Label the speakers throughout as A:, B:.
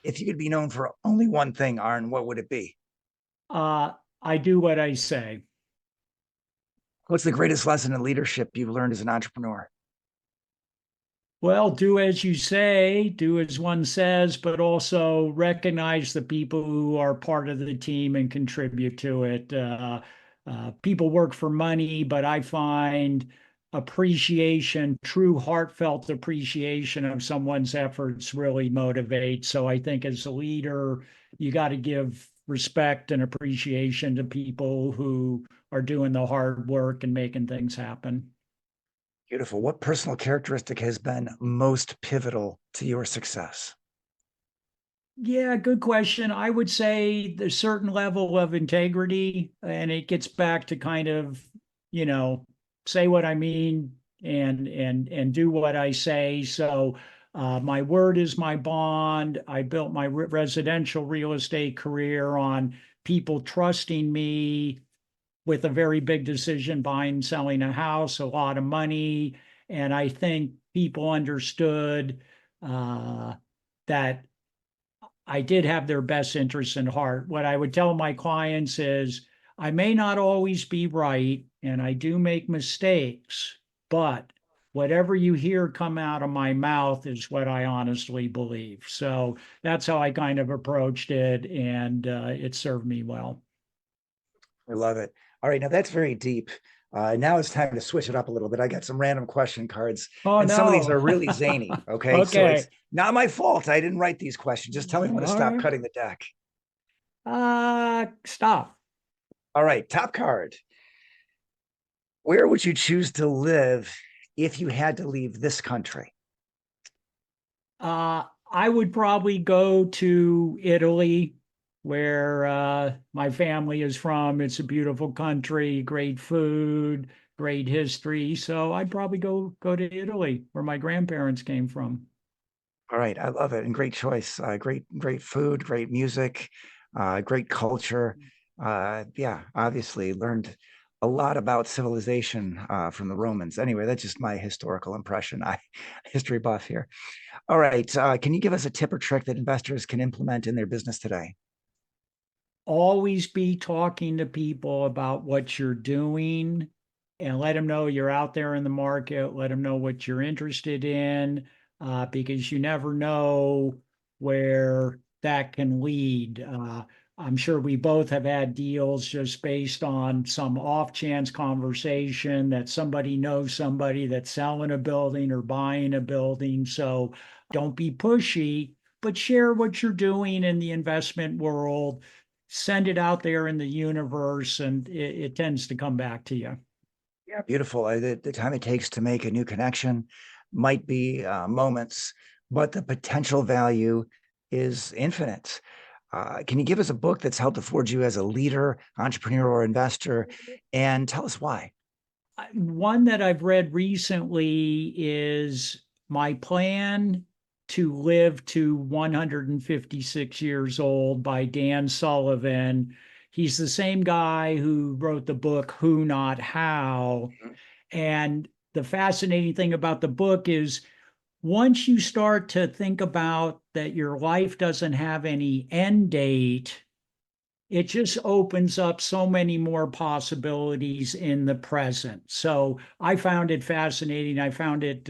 A: If you could be known for only one thing, Arn, what would it be?
B: Uh, I do what I say.
A: What's the greatest lesson in leadership you've learned as an entrepreneur?
B: Well, do as you say, do as one says, but also recognize the people who are part of the team and contribute to it. People work for money, but I find appreciation, true heartfelt appreciation of someone's efforts really motivates. So I think as a leader, you got to give respect and appreciation to people who are doing the hard work and making things happen.
A: Beautiful. What personal characteristic has been most pivotal to your success?
B: Yeah, good question. I would say there's a certain level of integrity, and it gets back to kind of, you know, say what I mean and do what I say. So my word is my bond. I built my residential real estate career on people trusting me with a very big decision, buying, selling a house, a lot of money. And I think people understood that I did have their best interests in heart. What I would tell my clients is I may not always be right and I do make mistakes, but whatever you hear come out of my mouth is what I honestly believe. So that's how I kind of approached it, and it served me well.
A: I love it. All right, now that's very deep. Now it's time to switch it up a little bit. I got some random question cards,
B: Oh,
A: and some of these
B: no.
A: are really zany. Okay, so it's
B: Okay.
A: not my fault. I didn't write these questions. Just tell me when to
B: All
A: stop
B: right.
A: cutting the deck.
B: Stop.
A: All right, top card. Where would you choose to live if you had to leave this country?
B: I would probably go to Italy, where my family is from. It's a beautiful country, great food, great history. So I'd probably go to Italy, where my grandparents came from.
A: All right, I love it, and great choice. Great food, great music, great culture. Yeah, obviously learned a lot about civilization from the Romans. Anyway, that's just my historical impression. I history buff here. All right, can you give us a tip or trick that investors can implement in their business today?
B: Always be talking to people about what you're doing and let them know you're out there in the market. Let them know what you're interested in, because you never know where that can lead. I'm sure we both have had deals just based on some off chance conversation that somebody knows somebody that's selling a building or buying a building. So don't be pushy, but share what you're doing in the investment world, send it out there in the universe, and it tends to come back to you.
A: Yeah, beautiful. The time it takes to make a new connection might be moments, but the potential value is infinite. Can you give us a book that's helped to forge you as a leader, entrepreneur, or investor, and tell us why?
B: One that I've read recently is My Plan to Live to 156 Years Old by Dan Sullivan. He's the same guy who wrote the book Who Not How.
A: Mhm.
B: And the fascinating thing about the book is once you start to think about that your life doesn't have any end date, it just opens up so many more possibilities in the present. So I found it fascinating. I found it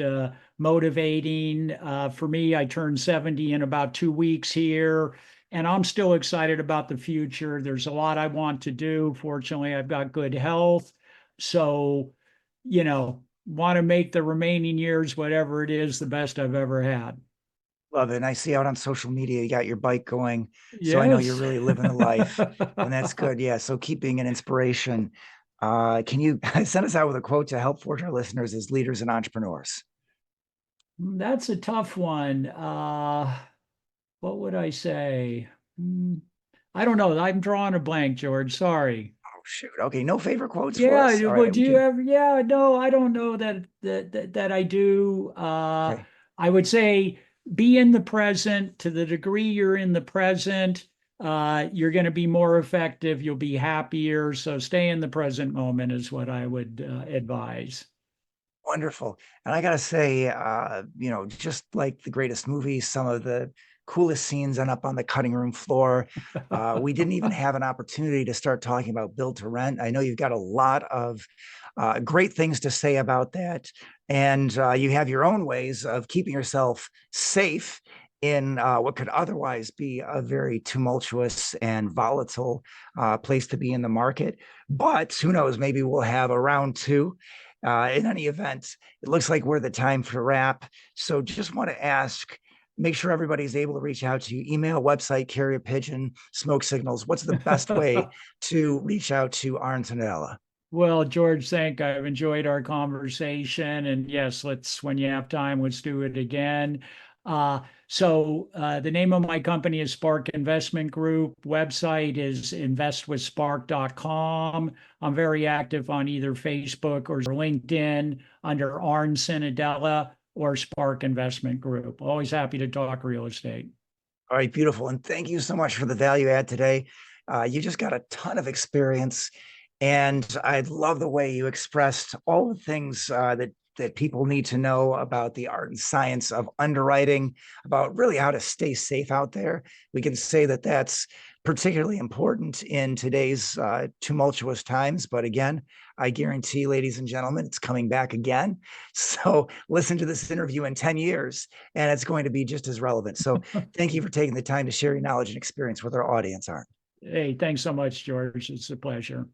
B: motivating. For me, I turned 70 in about 2 weeks here, and I'm still excited about the future. There's a lot I want to do. Fortunately, I've got good health. So, want to make the remaining years, whatever it is, the best I've ever had.
A: Love it. And I see out on social media you got your bike going, so I know you're
B: Yes.
A: really living the life, and that's good. Yeah. So keep being an inspiration. Can you send us out with a quote to help forge our listeners as leaders and entrepreneurs?
B: That's a tough one. What would I say? Hmm, I don't know. I'm drawing a blank, George. Sorry.
A: Oh, shoot. Okay. No favorite quotes for us.
B: Yeah,
A: All
B: well,
A: right.
B: do
A: We
B: you
A: can.
B: have? Yeah, no, I don't know that I do.
A: Okay.
B: I would say be in the present. To the degree you're in the present, you're going to be more effective. You'll be happier. So stay in the present moment is what I would advise.
A: Wonderful. And I gotta say, just like the greatest movies, some of the coolest scenes end up on the cutting room floor. We didn't even have an opportunity to start talking about build to rent. I know you've got a lot of great things to say about that, and you have your own ways of keeping yourself safe in what could otherwise be a very tumultuous and volatile place to be in the market. But who knows? Maybe we'll have a round two. In any event, it looks like we're the time for wrap. So just want to ask, make sure everybody's able to reach out to you. Email, website, carrier pigeon, smoke signals. What's the best way to reach out to Arn Cenedella?
B: Well, George, I've enjoyed our conversation. And yes, when you have time, let's do it again. The name of my company is Spark Investment Group. Website is investwithspark.com. I'm very active on either Facebook or LinkedIn under Arn Cenedella or Spark Investment Group. Always happy to talk real estate.
A: All right, beautiful. And thank you so much for the value add today. You just got a ton of experience, and I love the way you expressed all the things that people need to know about the art and science of underwriting, about really how to stay safe out there. We can say that that's particularly important in today's tumultuous times. But again, I guarantee, ladies and gentlemen, it's coming back again. So listen to this interview in 10 years, and it's going to be just as relevant. So thank you for taking the time to share your knowledge and experience with our audience, Arn.
B: Hey, thanks so much, George. It's a pleasure.